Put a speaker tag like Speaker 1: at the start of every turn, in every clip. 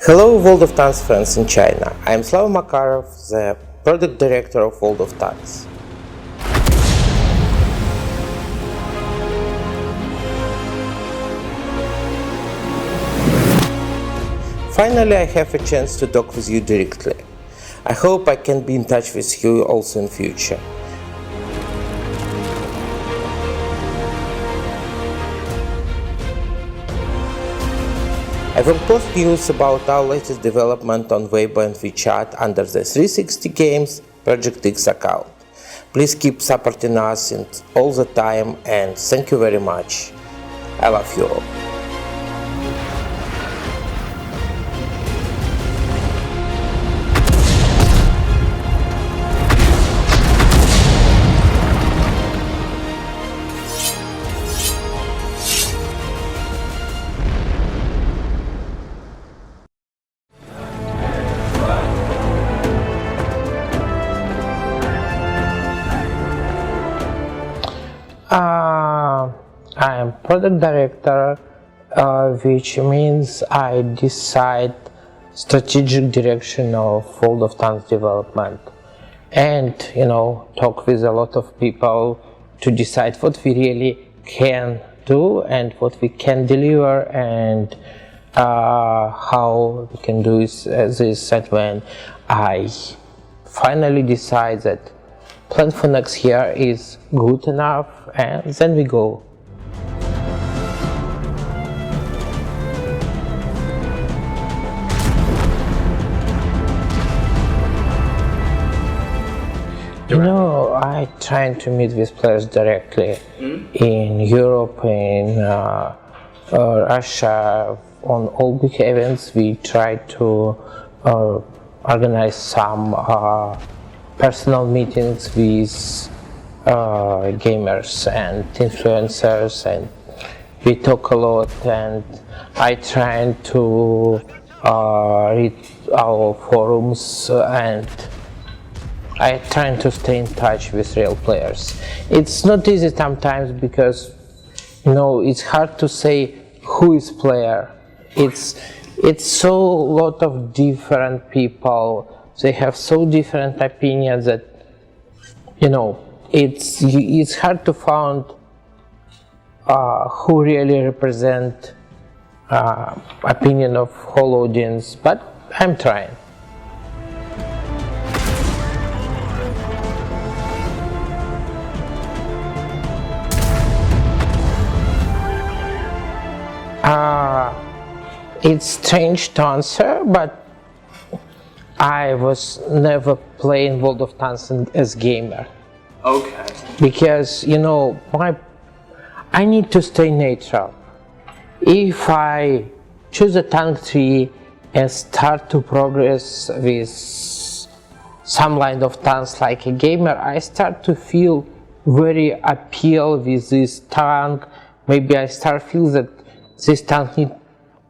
Speaker 1: Hello World of Tanks fans in China, I am Slava Makarov, the product director of World of Tanks. Finally I have a chance to talk with you directly. I hope I can be in touch with you also in future. I will post news about our latest development on WeiBo and WeChat under the 360 Games Project X account. Please keep supporting us all the time and thank you very much. I love you all. I am product director, which means I decide strategic direction of World of Tanks development, and talk with a lot of people to decide what we really can do and what we can deliver and how we can do this. And when I finally decide that plan for next year is good enough, and then we go. I try to meet with players directly in Europe, in Russia. On all big events we try to organize some personal meetings with gamers and influencers, and we talk a lot, and I try to read our forums, and I try to stay in touch with real players. It's not easy sometimes because it's hard to say who is player. It's so lot of different people. They have so different opinions that it's hard to find who really represent opinion of whole audience. But I'm trying. It's strange to answer, but I was never playing World of Tanks as gamer.
Speaker 2: Okay.
Speaker 1: Because I need to stay neutral. If I choose a tank tree and start to progress with some line of tanks like a gamer, I start to feel very appeal with this tank. Maybe I start feel that this tank need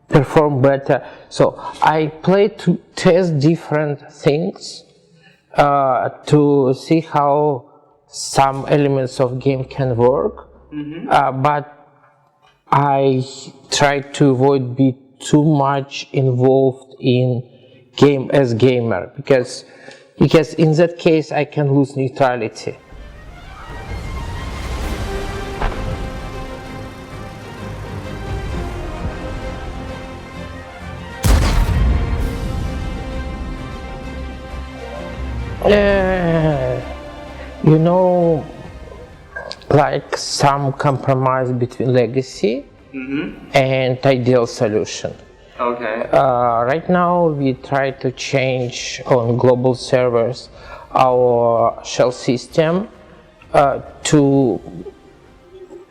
Speaker 1: perform better. So I play to test different things to see how some elements of game can work. But I try to avoid be too much involved in game as gamer, because in that case I can lose neutrality. Like some compromise between legacy and ideal solution.
Speaker 2: Okay.
Speaker 1: Right now we try to change on global servers our shell system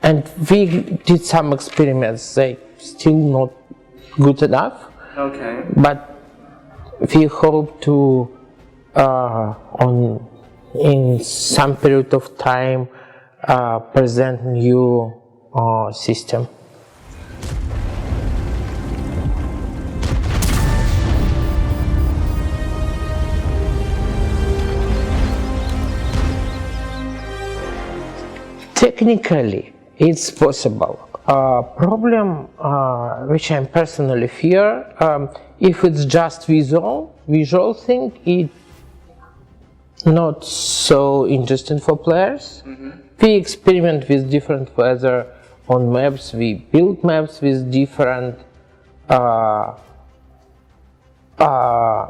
Speaker 1: and we did some experiments. They still not good enough.
Speaker 2: Okay.
Speaker 1: But we hope to in some period of time present new system. Technically, it's possible. problem which I personally fear, if it's just visual thing, it not so interesting for players. We experiment with different weather on maps. We build maps with different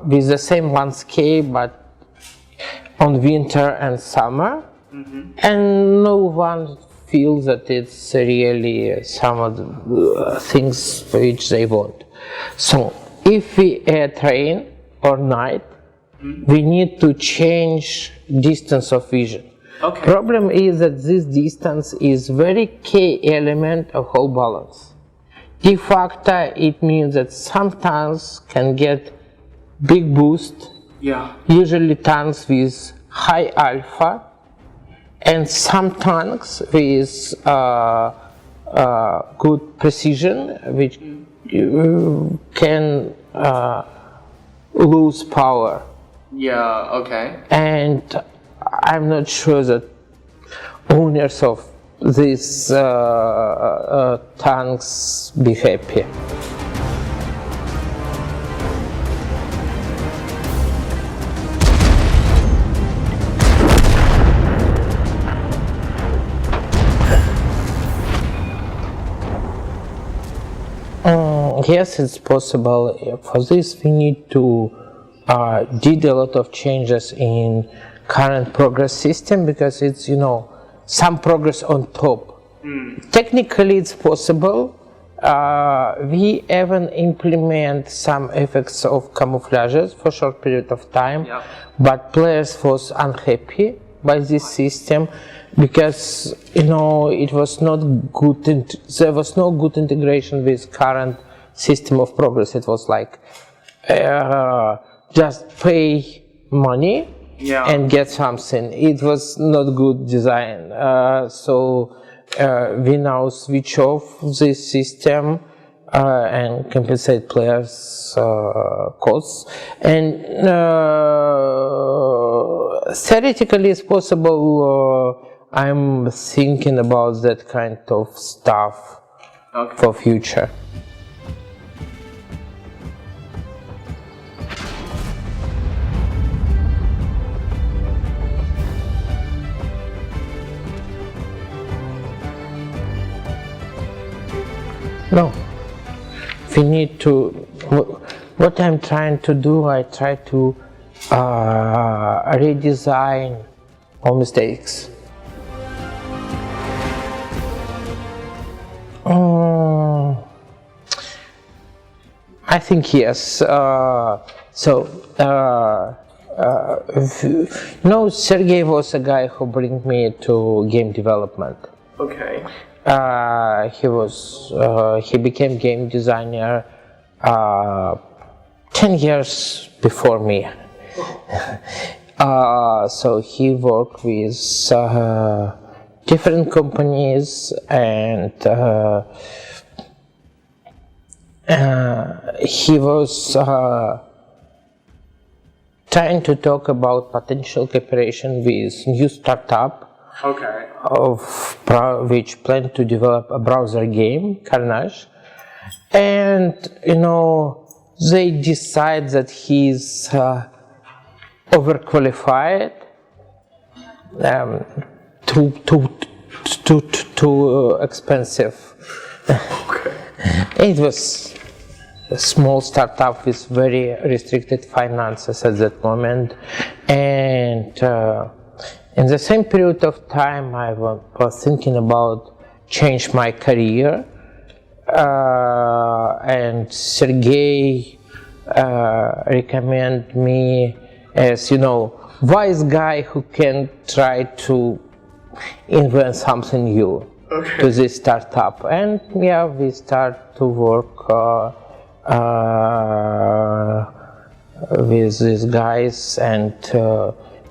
Speaker 1: with the same landscape, but on winter and summer, and no one feels that it's really some of the things which they want. So if we add rain or night, we need to change distance of vision.
Speaker 2: Okay.
Speaker 1: Problem is that this distance is very key element of whole balance. De facto, it means that some tanks can get big boost, usually tanks with high alpha, and some tanks with good precision, which can lose power.
Speaker 2: Yeah, okay.
Speaker 1: And I'm not sure that owners of these tanks be happy. Yes, it's possible. For this, we need to did a lot of changes in current progress system, because it's, you know, some progress on top. Technically, it's possible. We even implement some effects of camouflages for a short period of time, but players was unhappy by this system because, you know, it was not good. There was no good integration with current system of progress. It was like just pay money and get something. It was not good design. So we now switch off this system and compensate players' costs. And theoretically, it's possible. I'm thinking about that kind of stuff for future. No, we need to, what I'm trying to do, I try to redesign all mistakes. I think yes. Sergey was a guy who brought me to game development.
Speaker 2: Okay.
Speaker 1: He became game designer 10 years before me. So he worked with different companies, and he was trying to talk about potential cooperation with new startup.
Speaker 2: Okay.
Speaker 1: Which planned to develop a browser game, Carnage, and they decide that he's overqualified, too expensive.
Speaker 2: Okay.
Speaker 1: It was a small startup with very restricted finances at that moment, and in the same period of time, I was thinking about change my career, and Sergey recommended me as, wise guy who can try to invent something new to this startup. And we start to work with these guys, and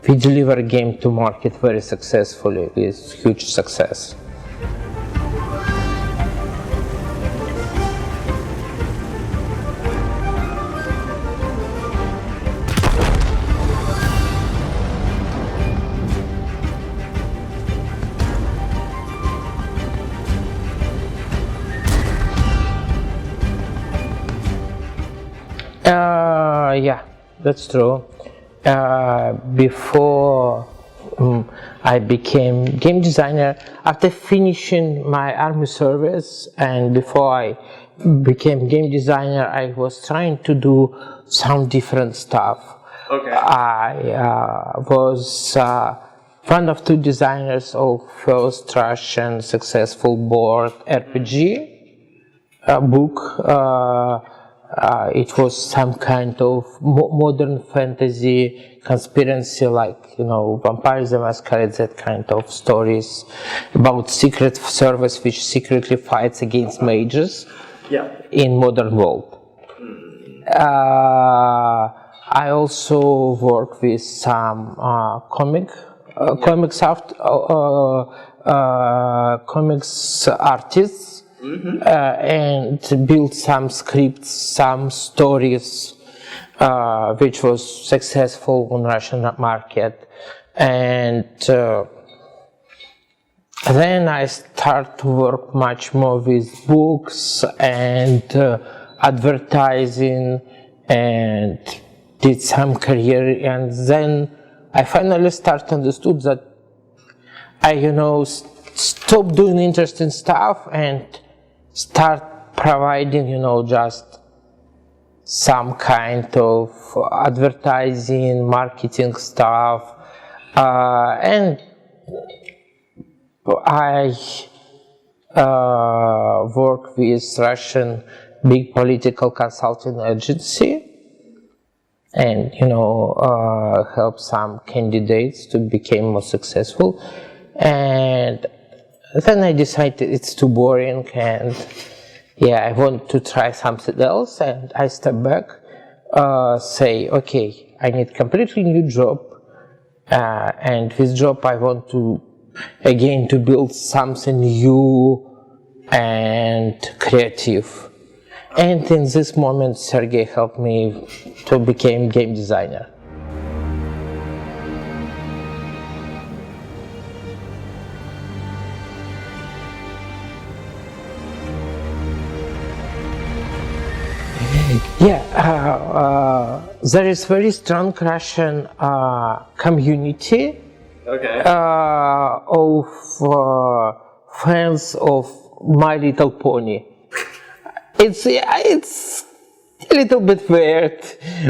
Speaker 1: we deliver a game to market very successfully, with huge success. Yeah, that's true. Before I became game designer, after finishing my army service and before I became game designer, I was trying to do some different stuff.
Speaker 2: Okay.
Speaker 1: I was one of two designers of first Russian successful board RPG book. It was some kind of modern fantasy conspiracy, like, you know, Vampires the Masquerade, that kind of stories about secret service which secretly fights against mages in modern world. I also work with some comics artists. And build some scripts, some stories, which was successful on Russian market. And then I start to work much more with books and advertising, and did some career. And then I finally understood that I, stop doing interesting stuff and start providing, just some kind of advertising, marketing stuff, and I work with Russian big political consulting agency, and help some candidates to become more successful. And then I decided it's too boring, and I want to try something else. And I step back, say, okay, I need completely new job, and this job I want to build something new and creative. And in this moment, Sergey helped me to become game designer. There is very strong Russian community of fans of My Little Pony. It's a little bit weird,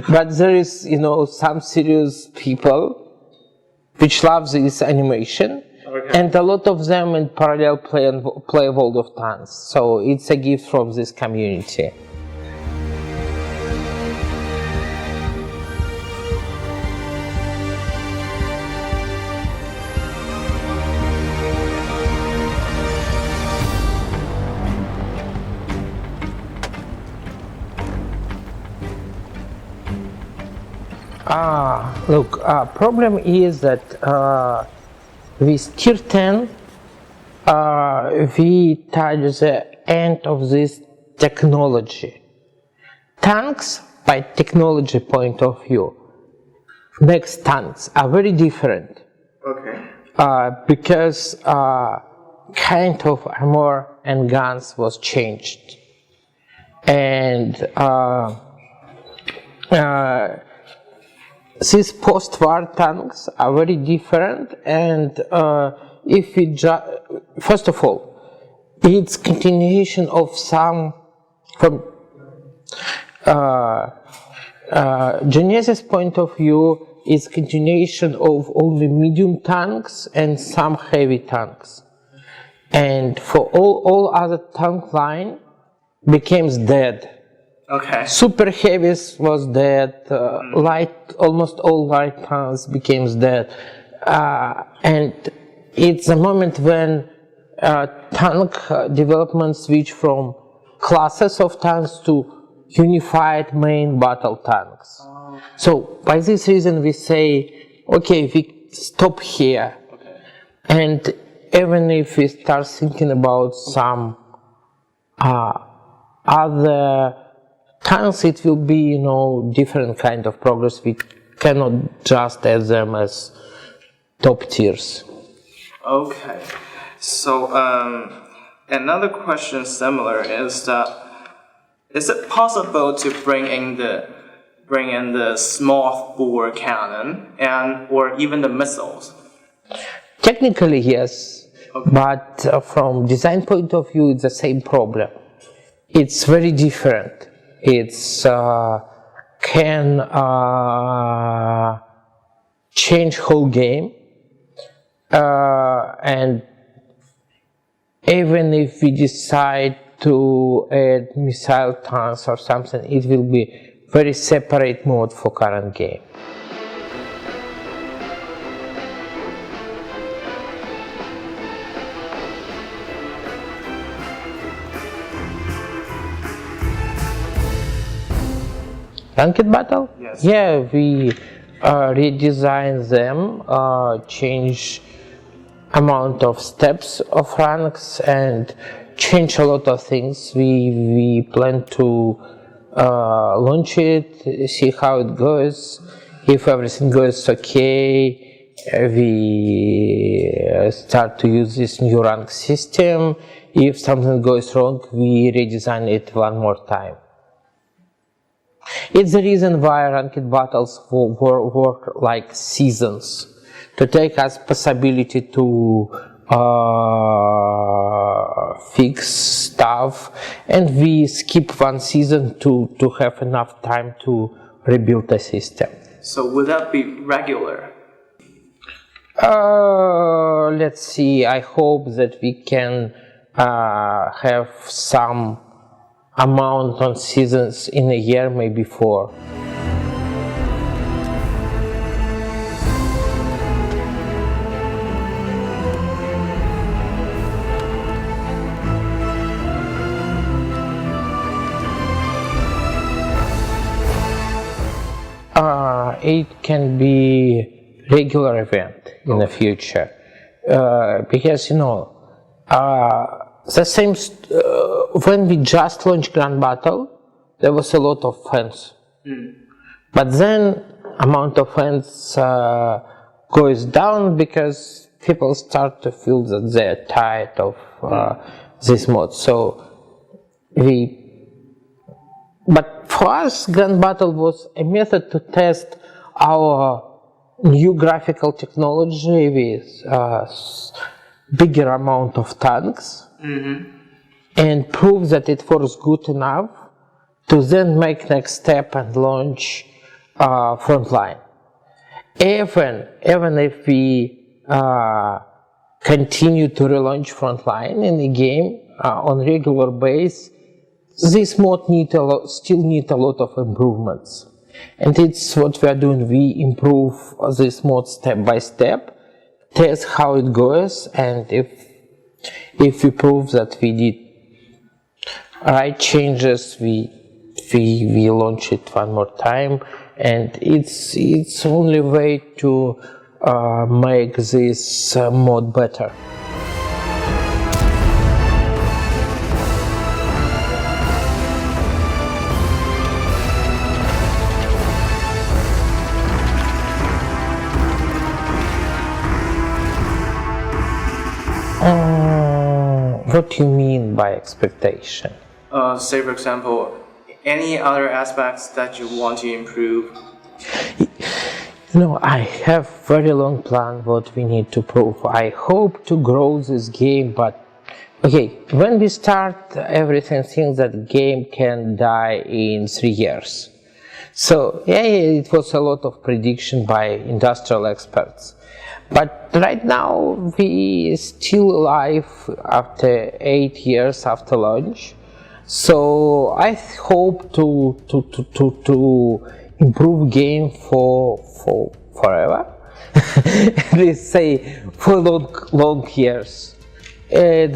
Speaker 1: but there is some serious people which love this animation, and a lot of them in parallel play World of Tanks. So it's a gift from this community. Problem is that with Tier 10, we touch the end of this technology. Tanks, by technology point of view, next tanks are very different. Because kind of armor and guns was changed. And these post-war tanks are very different, and if we first of all, it's continuation of some from Genesis point of view. It's continuation of only medium tanks and some heavy tanks, and for all other tank line becomes dead. Super heavies was dead, almost all light tanks became dead, and it's a moment when tank development switched from classes of tanks to unified main battle tanks. So by this reason we say, okay, we stop here, and even if we start thinking about some other tanks, it will be, different kind of progress. We cannot just add them as top tiers.
Speaker 2: Okay. So, another question similar is that, is it possible to bring in the bring in the small bore cannon or even the missiles?
Speaker 1: Technically, yes,
Speaker 2: Okay.
Speaker 1: but from design point of view, it's the same problem. It's very different. It's can change whole game, and even if we decide to add missile tanks or something, it will be very separate mode for current game. Ranked battle?
Speaker 2: Yes.
Speaker 1: Yeah, we redesign them, change amount of steps of ranks, and change a lot of things. We plan to launch it, see how it goes. If everything goes okay, we start to use this new rank system. If something goes wrong, we redesign it one more time. It's the reason why ranked battles work like seasons, to take us possibility to fix stuff, and we skip one season to have enough time to rebuild the system.
Speaker 2: So would that be regular?
Speaker 1: Let's see, I hope that we can have some amount on seasons in a year, maybe 4. It can be regular event in the future, because the same when we just launched Grand Battle, there was a lot of fans, but then amount of fans goes down because people start to feel that they're tired of this mode. So but for us, Grand Battle was a method to test our new graphical technology with bigger amount of tanks, and prove that it works good enough to then make next step and launch Frontline. Even if we continue to relaunch Frontline in the game on regular basis, this mode still need a lot of improvements, and it's what we are doing. We improve this mode step by step, test how it goes, and if we prove that we did right changes, we launch it one more time, and it's only way to make this mode better. What do you mean by expectation?
Speaker 2: Say, for example, any other aspects that you want to improve?
Speaker 1: I have very long plan what we need to prove. I hope to grow this game, but okay, when we start, everything thinks that game can die in 3 years. So yeah, it was a lot of prediction by industrial experts. But right now we still alive after 8 years after launch. So I hope to improve game for forever. They say for long years. We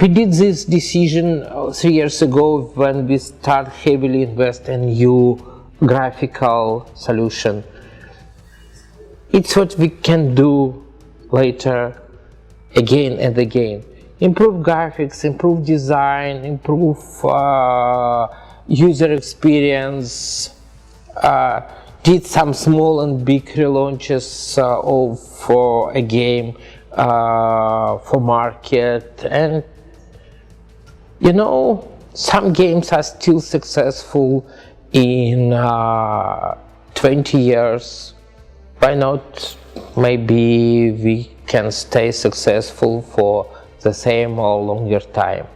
Speaker 1: did this decision 3 years ago when we start heavily invest in new graphical solution. It's what we can do later again and again. Improve graphics, improve design, improve user experience, did some small and big relaunches for a game, for market, and some games are still successful in 20 years. Why not? Maybe we can stay successful for the same or longer time.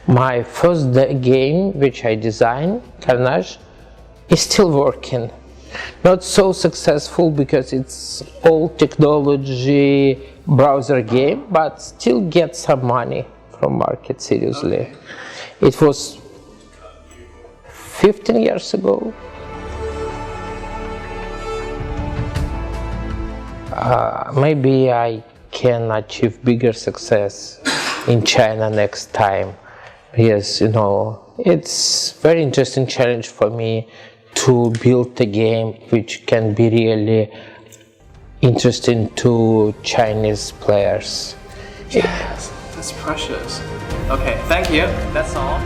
Speaker 1: My first game, which I designed, Carnage, is still working. Not so successful because it's old technology browser game, but still get some money from market seriously.
Speaker 2: Okay.
Speaker 1: It was 15 years ago. Maybe I can achieve bigger success in China next time. Yes, you know, it's very interesting challenge for me to build a game which can be really interesting to Chinese players.
Speaker 2: Yes, that's precious. Okay, thank you. That's all.